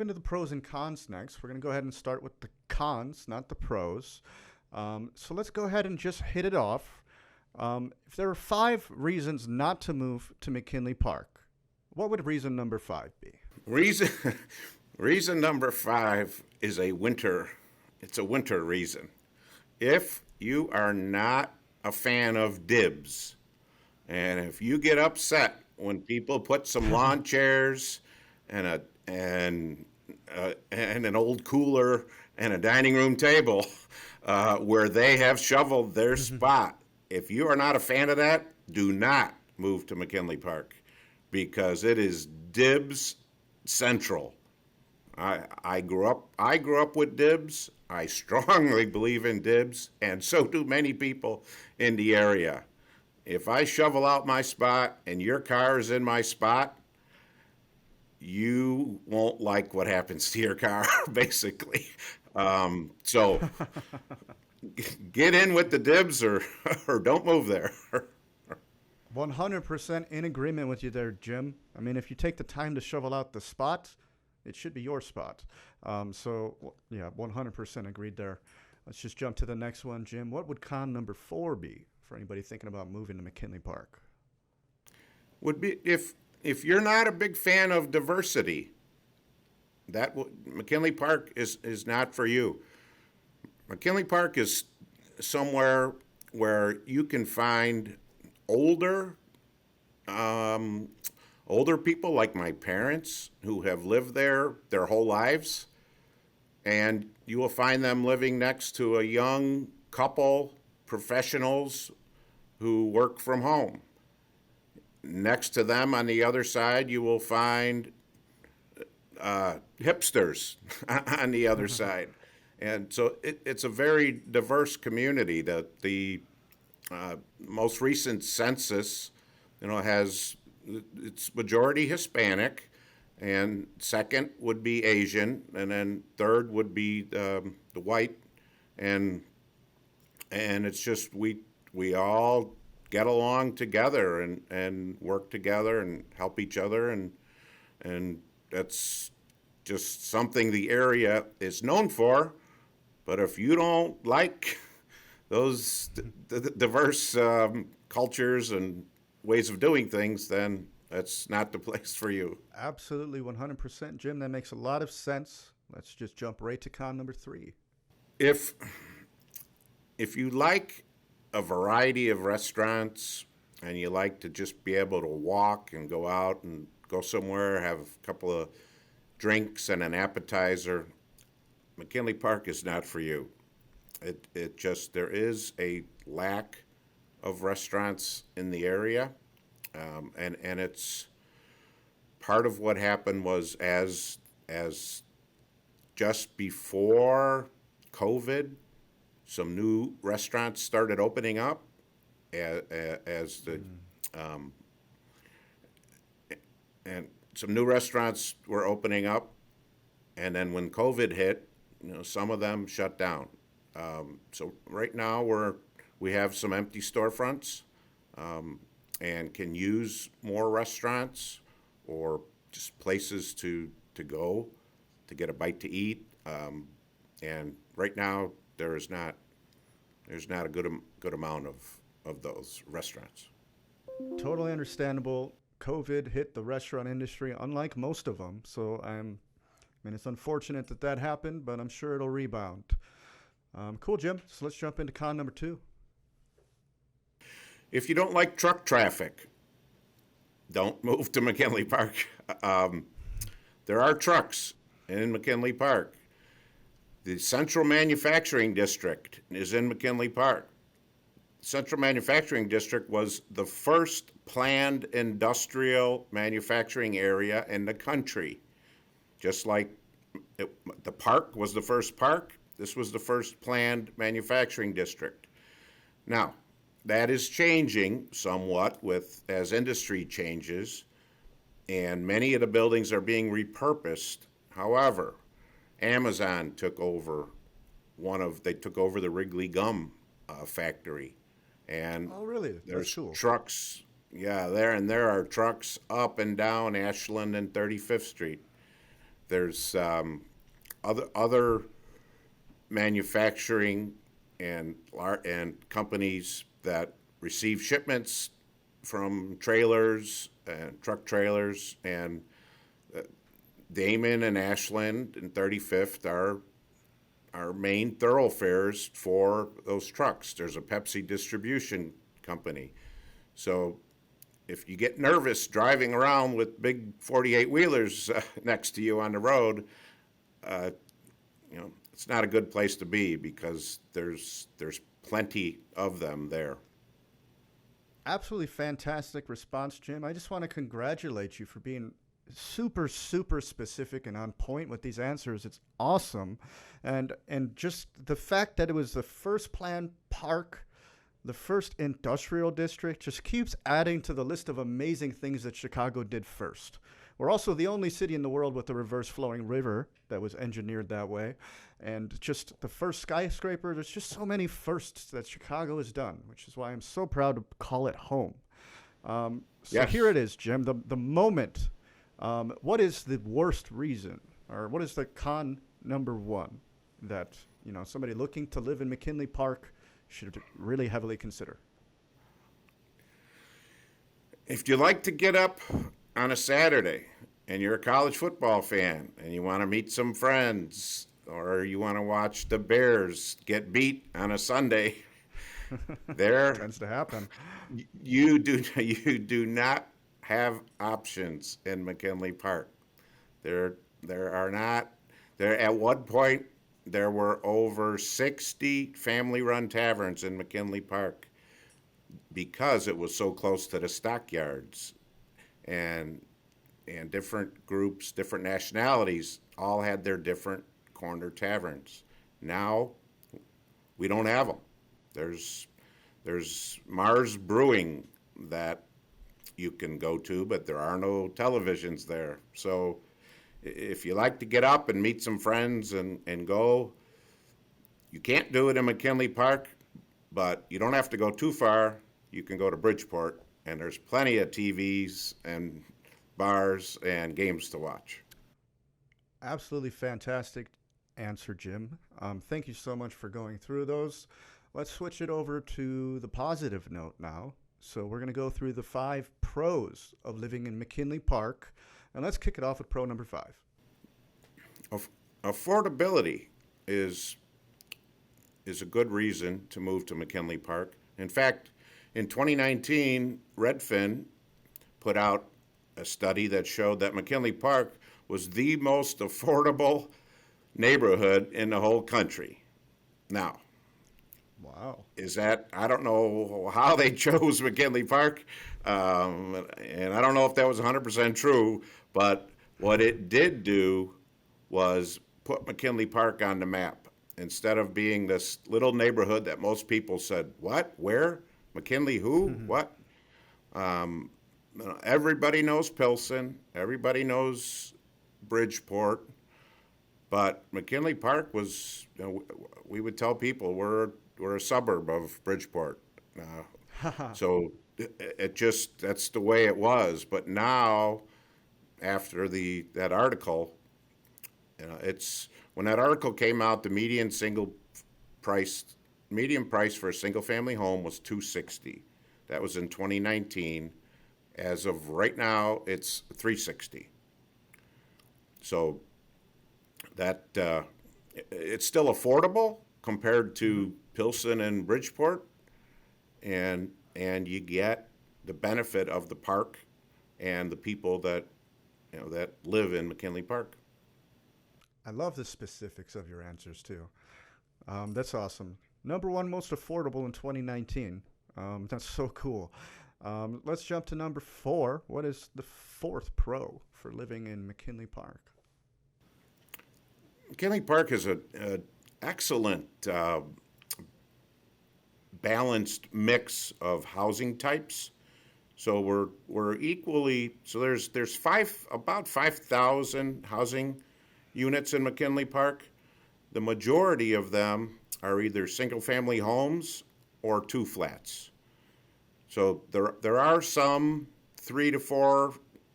into the pros and cons next. We're going to go ahead and start with the cons, not the pros. So let's go ahead and just hit it off. If there were 5 reasons not to move to McKinley Park, what would reason number 5 be? Reason reason number 5 is it's a winter reason. If you are not a fan of dibs, and if you get upset when people put some lawn chairs and an old cooler and a dining room table where they have shoveled their spot, if you are not a fan of that, do not move to McKinley Park because it is dibs central. I grew up with dibs. I strongly believe in dibs, and so do many people in the area. If I shovel out my spot and your car is in my spot, you won't like what happens to your car, basically. So get in with the dibs or don't move there. 100% in agreement with you there, Jim. I mean, if you take the time to shovel out the spot, it should be your spot. Yeah, 100% agreed there. Let's just jump to the next one, Jim. What would con number 4 be for anybody thinking about moving to McKinley Park? Would be if you're not a big fan of diversity, McKinley Park is not for you. McKinley Park is somewhere where you can find older people like my parents who have lived there their whole lives, and you will find them living next to a young couple, professionals who work from home. Next to them on the other side, you will find hipsters on the other side. And so it's a very diverse community. The most recent census, has it's majority Hispanic, and second would be Asian, and then third would be the white, and it's just we all get along together and work together and help each other, and that's just something the area is known for. But if you don't like those diverse cultures and ways of doing things, then that's not the place for you. Absolutely, 100%, Jim. That makes a lot of sense. Let's just jump right to con number 3. If you like a variety of restaurants and you like to just be able to walk and go out and go somewhere, have a couple of drinks and an appetizer, McKinley Park is not for you. It just, there is a lack of restaurants in the area, and it's part of what happened was as just before COVID, some new restaurants started opening up as the and some new restaurants were opening up, and then when COVID hit, some of them shut down. So right now we have some empty storefronts, and can use more restaurants or just places to go to get a bite to eat. And right now there's not a good amount of those restaurants. Totally understandable. COVID hit the restaurant industry unlike most of them. So it's unfortunate that happened, but I'm sure it'll rebound. Cool, Jim. So let's jump into con number 2. If you don't like truck traffic, don't move to McKinley Park. There are trucks in McKinley Park. The Central Manufacturing District is in McKinley Park. Central Manufacturing District was the first planned industrial manufacturing area in the country. Just like the park was the first park, this was the first planned manufacturing district. Now, that is changing somewhat as industry changes, and many of the buildings are being repurposed. However, Amazon took over the Wrigley Gum factory, and Oh, really? there's That's cool. trucks. Yeah, there are trucks up and down Ashland and 35th Street. There's other manufacturing and companies that receive shipments from trailers and truck trailers, and Damon and Ashland and 35th are our main thoroughfares for those trucks. There's a Pepsi distribution company. So if you get nervous driving around with big 48 wheelers next to you on the road, it's not a good place to be, because there's plenty of them there. Absolutely fantastic response, Jim. I just want to congratulate you for being super, super specific and on point with these answers. It's awesome. And just the fact that it was the first planned park, the first industrial district, just keeps adding to the list of amazing things that Chicago did first. We're also the only city in the world with a reverse flowing river that was engineered that way. And just the first skyscraper. There's just so many firsts that Chicago has done, which is why I'm so proud to call it home. So Yes. here it is, Jim, the moment. What is the worst reason, or what is the con number one that somebody looking to live in McKinley Park should really heavily consider? If you like to get up on a Saturday and you're a college football fan and you want to meet some friends, or you want to watch the Bears get beat on a Sunday, there Tends to happen. you do not have options in McKinley Park. There are not. There at one point there were over 60 family-run taverns in McKinley Park, because it was so close to the stockyards, and different groups, different nationalities, all had their different corner taverns. Now we don't have them. There's Mars Brewing that you can go to, but there are no televisions there. So if you like to get up and meet some friends and go, you can't do it in McKinley Park, but you don't have to go too far. You can go to Bridgeport, and there's plenty of TVs and bars and games to watch. Absolutely fantastic answer, Jim. Thank you so much for going through those. Let's switch it over to the positive note now. So we're going to go through the 5 pros of living in McKinley Park, and let's kick it off with pro number 5. Affordability is a good reason to move to McKinley Park. In fact, in 2019, Redfin put out a study that showed that McKinley Park was the most affordable neighborhood in the whole country. Now, Wow. I don't know how they chose McKinley Park, and I don't know if that was 100% true, but what it did do was put McKinley Park on the map. Instead of being this little neighborhood that most people said, what, where, McKinley who, what? Everybody knows Pilsen, everybody knows Bridgeport, but McKinley Park was, we would tell people we're a suburb of Bridgeport. So that's the way it was. But now, after that article, when that article came out, the median price for a single family home was $260. That was in 2019. As of right now, it's $360. So that it's still affordable compared to Pilsen and Bridgeport, and you get the benefit of the park and the people that live in McKinley Park. I love the specifics of your answers too. That's awesome. Number 1 most affordable in 2019. That's so cool. Let's jump to number 4. What is the 4th pro for living in McKinley Park? McKinley Park is an excellent balanced mix of housing types. So we're equally, so there's about 5,000 housing units in McKinley Park. The majority of them are either single family homes or 2 flats. So there are some 3 to 4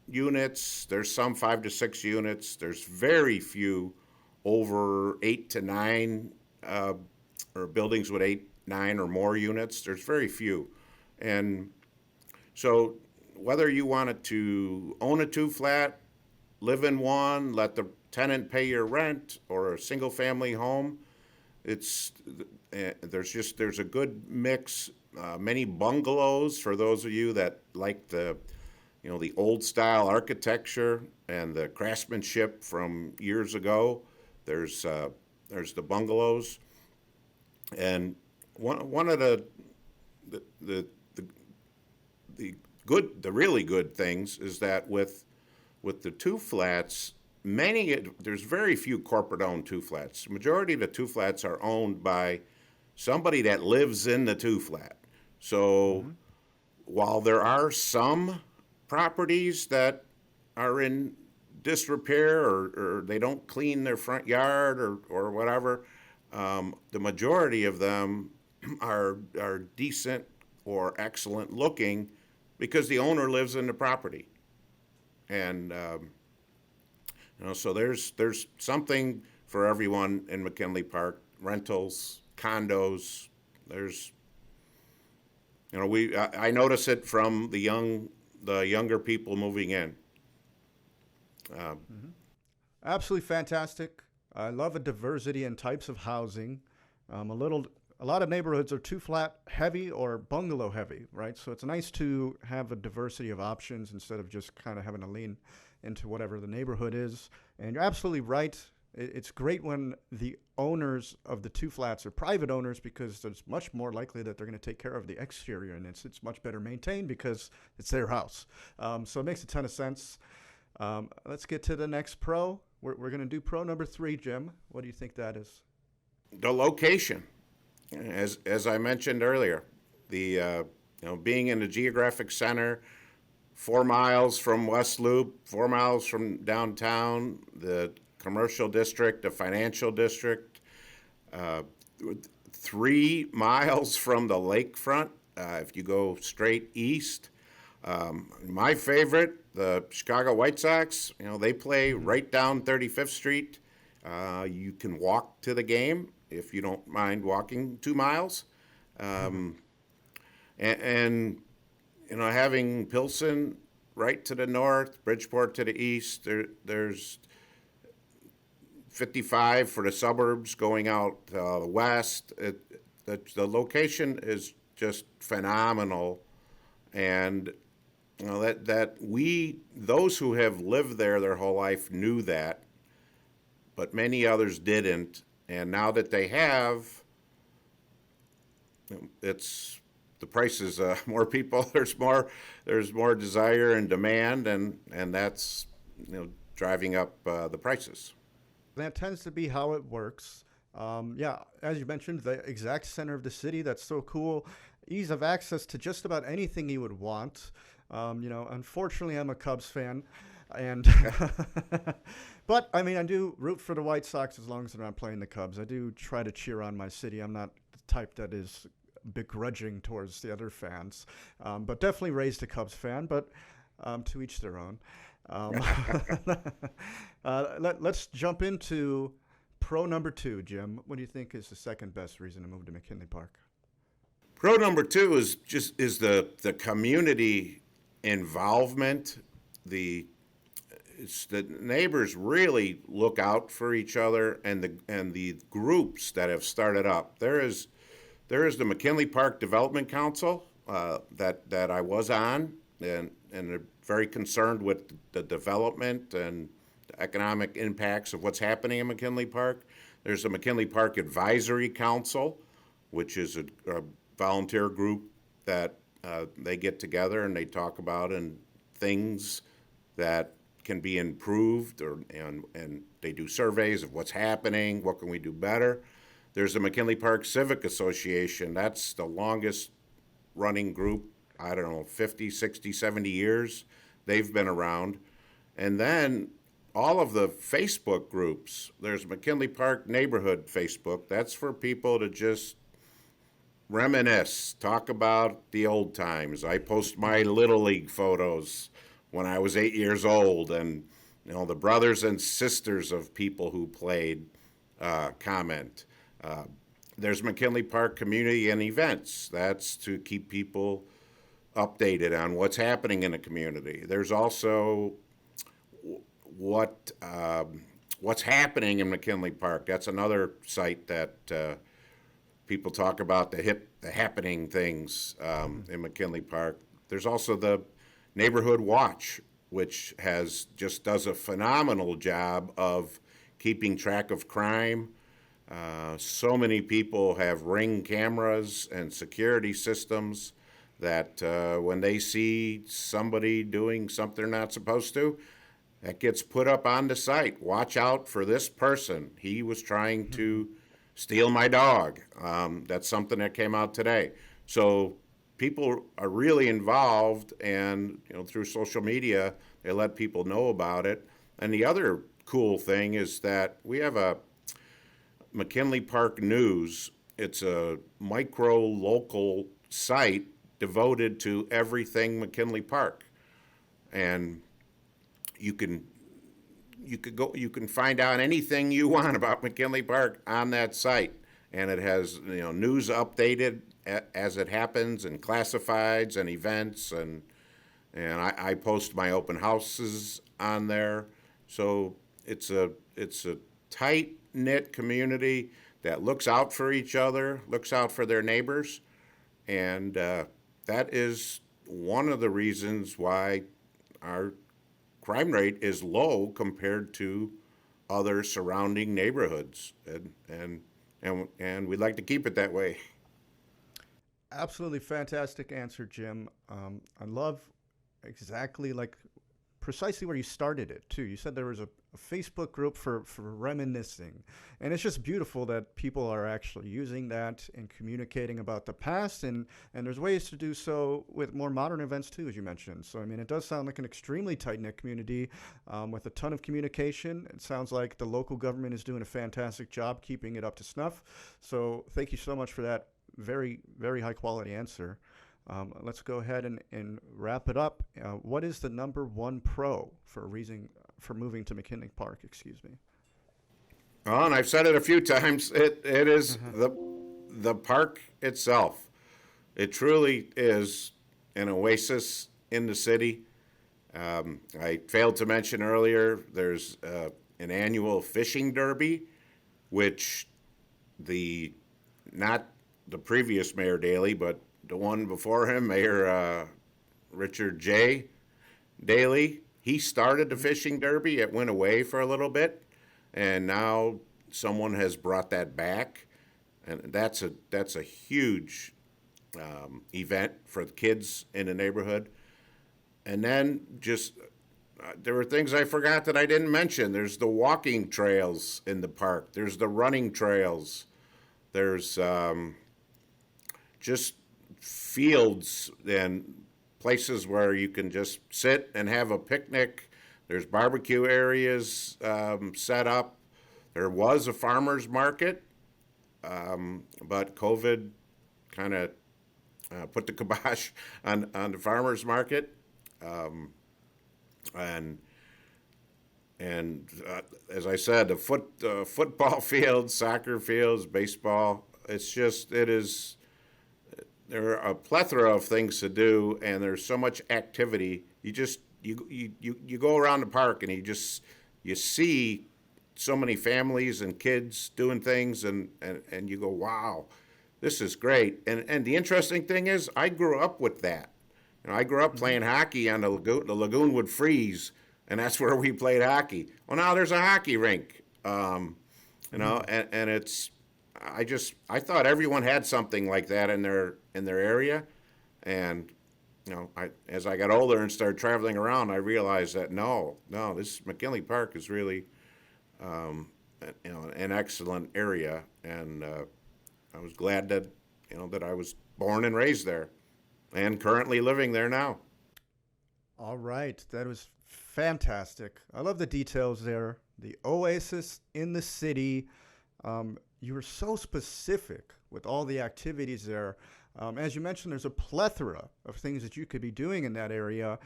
units. There's some 5 to 6 units. There's very few over 8 to 9, or buildings with 8, 9 or more units. There's very few. And so whether you wanted to own a 2-flat, live in one, let the tenant pay your rent, or a single family home, it's there's a good mix. Many bungalows for those of you that like the the old style architecture and the craftsmanship from years ago. There's the bungalows, and one of the the really good things is that with the 2-flats, there's very few corporate owned 2-flats. The majority of the 2-flats are owned by somebody that lives in the 2-flat. So while there are some properties that are in disrepair, or they don't clean their front yard, or whatever, the majority of them are decent or excellent looking because the owner lives in the property. And so there's something for everyone in McKinley Park. Rentals, condos. There's I notice it from the younger people moving in. Absolutely fantastic. I love a diversity in types of housing. A lot of neighborhoods are 2-flat heavy or bungalow heavy, right? So it's nice to have a diversity of options instead of just kind of having to lean into whatever the neighborhood is. And you're absolutely right. It's great when the owners of the 2-flats are private owners, because it's much more likely that they're going to take care of the exterior, and it's much better maintained because it's their house. So it makes a ton of sense. Let's get to the next pro. We're going to do pro number 3, Jim. What do you think that is? The location. As I mentioned earlier, the being in the Geographic Center, 4 miles from West Loop, 4 miles from downtown, the commercial district, the financial district, 3 miles from the lakefront if you go straight east. My favorite, the Chicago White Sox, they play right down 35th Street. You can walk to the game if you don't mind walking 2 miles. And having Pilsen right to the north, Bridgeport to the east, there's 55 for the suburbs going out west. The location is just phenomenal. And those who have lived there their whole life knew that, but many others didn't. And now that they have, it's the prices. More people, there's more desire and demand, and that's driving up the prices. That tends to be how it works. As you mentioned, the exact center of the city. That's so cool. Ease of access to just about anything you would want. Unfortunately, I'm a Cubs fan, and but I do root for the White Sox as long as they're not playing the Cubs. I do try to cheer on my city. I'm not the type that is begrudging towards the other fans, but definitely raised a Cubs fan. But to each their own. Let's jump into pro number 2, Jim. What do you think is the second best reason to move to McKinley Park? Pro number 2 is the community involvement. The neighbors really look out for each other, and the groups that have started up. There is the McKinley Park Development Council that I was on, and they're very concerned with the development and the economic impacts of what's happening in McKinley Park. There's the McKinley Park Advisory Council, which is a volunteer group that they get together and they talk about and things that can be improved, and they do surveys of what's happening, what can we do better. There's the McKinley Park Civic Association. That's the longest running group, 50, 60, 70 years they've been around. And then all of the Facebook groups. There's McKinley Park Neighborhood Facebook. That's for people to just reminisce, talk about the old times. I post my Little League photos when I was 8 years old, and the brothers and sisters of people who played comment. There's McKinley Park Community and Events. That's to keep people updated on what's happening in the community. There's also what's happening in McKinley Park. That's another site that people talk about, the happening things in McKinley Park. There's also the Neighborhood Watch, which does a phenomenal job of keeping track of crime. So many people have Ring cameras and security systems that when they see somebody doing something they're not supposed to, that gets put up on the site. Watch out for this person. He was trying to steal my dog. That's something that came out today. So people are really involved, and through social media, they let people know about it. And the other cool thing is that we have a McKinley Park News. It's a micro local site devoted to everything McKinley Park, and you can find out anything you want about McKinley Park on that site, and it has news updated as it happens, and classifieds and events, and I post my open houses on there. So it's a tight knit community that looks out for each other, looks out for their neighbors, and that is one of the reasons why our crime rate is low compared to other surrounding neighborhoods, and we'd like to keep it that way. Absolutely fantastic answer, Jim. I love exactly precisely where you started it too. You said there was a Facebook group for reminiscing, and it's just beautiful that people are actually using that and communicating about the past, and there's ways to do so with more modern events too, as you mentioned. So I mean, it does sound like an extremely tight-knit community with a ton of communication. It sounds like the local government is doing a fantastic job keeping it up to snuff. So thank you so much for that very, very high quality answer. Let's go ahead and wrap it up. What is the number one pro for moving to McKinley Park? Excuse me. Oh, and I've said it a few times. It is the park itself. It truly is an oasis in the city. I failed to mention earlier, there's an annual fishing derby, which not the previous Mayor Daley, but the one before him, Mayor Richard J. Daley, he started the fishing derby. It went away for a little bit, and now someone has brought that back, and that's a huge event for the kids in the neighborhood. And then there were things I forgot that I didn't mention. There's the walking trails in the park. There's the running trails. There's just fields and places where you can just sit and have a picnic. There's barbecue areas set up. There was a farmer's market, but COVID kind of put the kibosh on the farmer's market. And as I said, the football fields, soccer fields, baseball, there are a plethora of things to do, and there's so much activity. You go around the park, and you see so many families and kids doing things, and you go, wow, this is great. And the interesting thing is, I grew up with that. I grew up playing hockey on the lagoon. The lagoon would freeze, and that's where we played hockey. Well, now there's a hockey rink, and it's. I thought everyone had something like that in their area, and as I got older and started traveling around, I realized that no, this McKinley Park is really an excellent area, and I was glad that that I was born and raised there, and currently living there now. All right, that was fantastic. I love the details there. The oasis in the city. You were so specific with all the activities there. As you mentioned, there's a plethora of things that you could be doing in that area.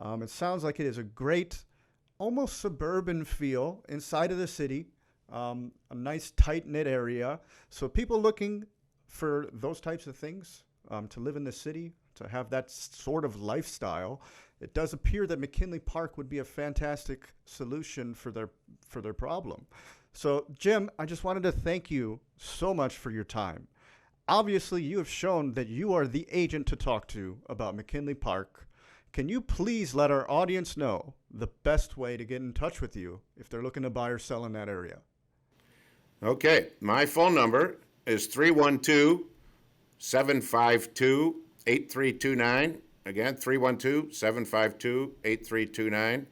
It sounds like it is a great, almost suburban feel inside of the city, a nice tight-knit area. So people looking for those types of things, to live in the city, to have that sort of lifestyle, it does appear that McKinley Park would be a fantastic solution for their problem. So, Jim, I just wanted to thank you so much for your time. Obviously, you have shown that you are the agent to talk to about McKinley Park. Can you please let our audience know the best way to get in touch with you if they're looking to buy or sell in that area? Okay, my phone number is 312-752-8329. Again, 312-752-8329.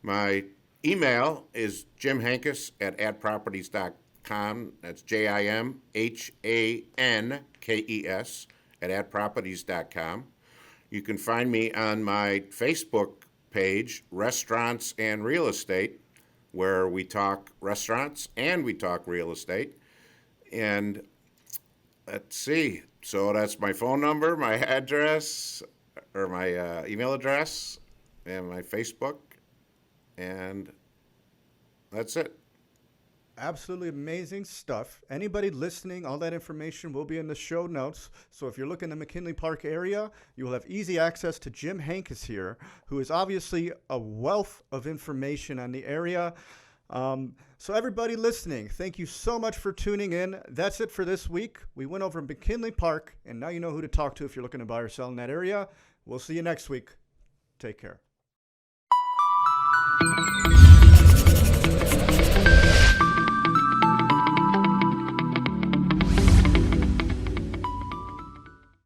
My email is Jimhankes at adproperties.com. That's JIMHANKES at adproperties.com. You can find me on my Facebook page, Restaurants and Real Estate, where we talk restaurants and we talk real estate. And let's see. So that's my phone number, my address, or my email address, and my Facebook. And that's it. Absolutely amazing stuff. Anybody listening, all that information will be in the show notes. So if you're looking in the McKinley Park area, you will have easy access to Jimhankes here, who is obviously a wealth of information on the area. So everybody listening, thank you so much for tuning in. That's it for this week. We went over McKinley Park, and now you know who to talk to if you're looking to buy or sell in that area. We'll see you next week. Take care.